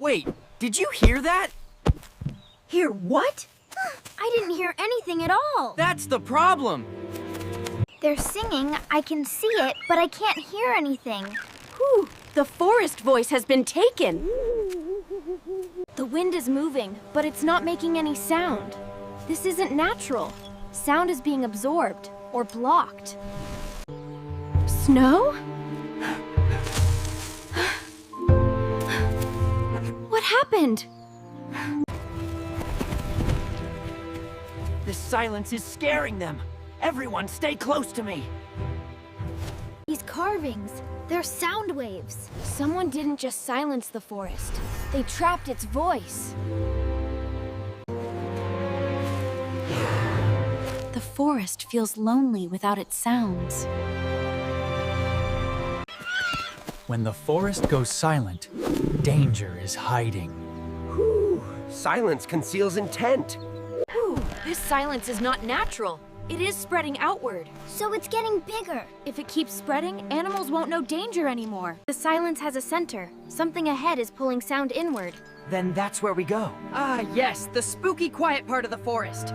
Wait, did you hear that? Hear what? I didn't hear anything at all. That's the problem. They're singing, I can see it, but I can't hear anything. Whew, the forest voice has been taken. The wind is moving, but it's not making any sound. This isn't natural. Sound is being absorbed or blocked. Snow? What happened? This silence is scaring them. Everyone stay close to me. These carvings, they're sound waves. Someone didn't just silence the forest. They trapped its voice. The forest feels lonely without its sounds. When the forest goes silent, danger is hiding. Whew, silence conceals intent. Whew, this silence is not natural. It is spreading outward. So it's getting bigger. If it keeps spreading, animals won't know danger anymore. The silence has a center. Something ahead is pulling sound inward. Then that's where we go. Ah, yes, the spooky quiet part of the forest.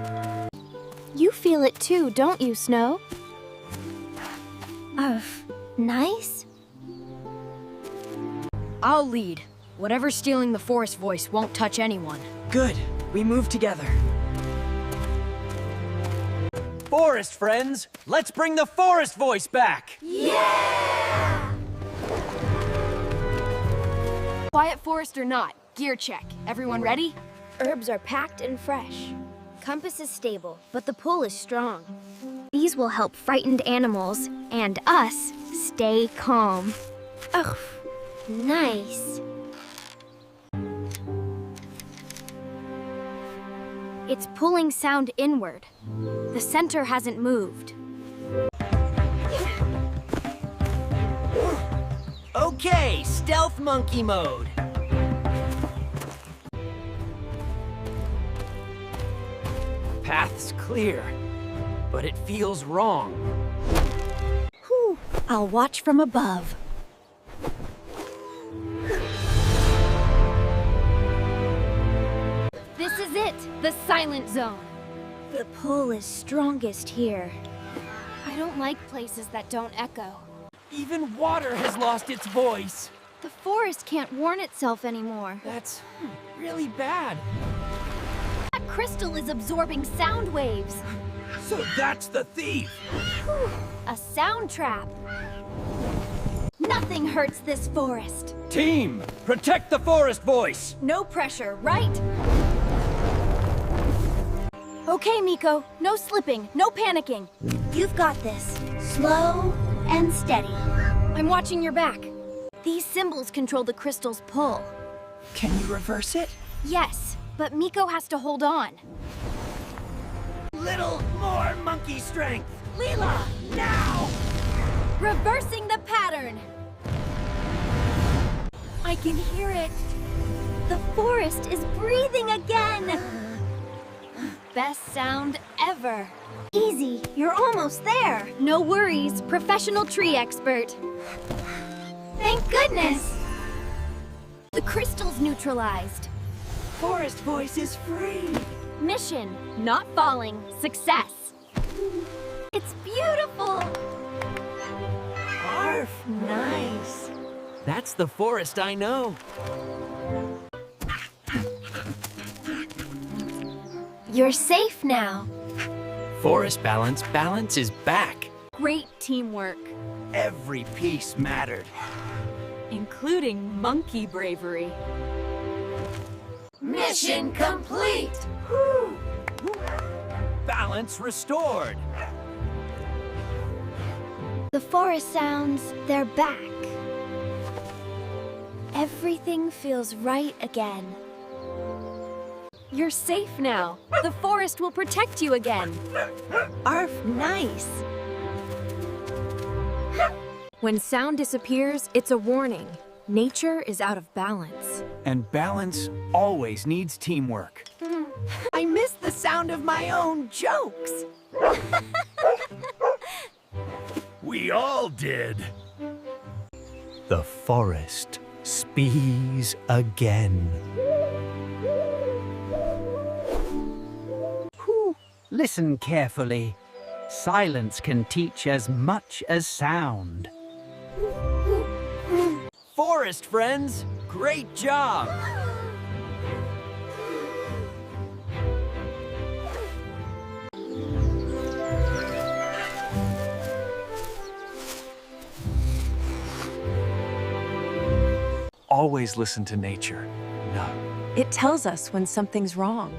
You feel it too, don't you, Snow? Nice? I'll lead. Whatever's stealing the forest voice won't touch anyone. Good, we move together. Forest friends, let's bring the forest voice back! Quiet forest or not, gear check. Everyone ready? Herbs are packed and fresh. Compass is stable, but the pull is strong. These will help frightened animals and us stay calm. Ugh, nice. It's pulling sound inward. The center hasn't moved. Okay, stealth monkey mode. Path's clear, but it feels wrong. Whew, I'll watch from above. This is it, the silent zone. The pull is strongest here. I don't like places that don't echo. Even water has lost its voice. The forest can't warn itself anymore. That's really bad. That crystal is absorbing sound waves. So that's the thief. A sound trap. Nothing hurts this forest. Team, protect the forest voice. No pressure, right? Okay, Miko. No slipping, no panicking. You've got this. Slow and steady. I'm watching your back. These symbols control the crystal's pull. Can you reverse it? Yes, but Miko has to hold on. Little more monkey strength. Lila, now! Reversing the pattern! I can hear it. The forest is breathing again. Best sound ever. Easy, you're almost there. No worries, professional tree expert. Thank goodness. The crystal's neutralized. Forest voice is free. Mission, not falling, success. It's beautiful. Arf, nice. That's the forest I know. You're safe now. Forest balance is back. Great teamwork, Every piece mattered. including monkey bravery. Mission complete! Balance restored. The forest sounds, they're back. Everything feels right again. You're safe now. The forest will protect you again. Arf, nice! When sound disappears, it's a warning. Nature is out of balance. And balance always needs teamwork. I miss the sound of my own jokes. We all did. The forest Spees again. Listen carefully. Silence can teach as much as sound. Forest friends, great job! Always listen to nature. No. It tells us when something's wrong.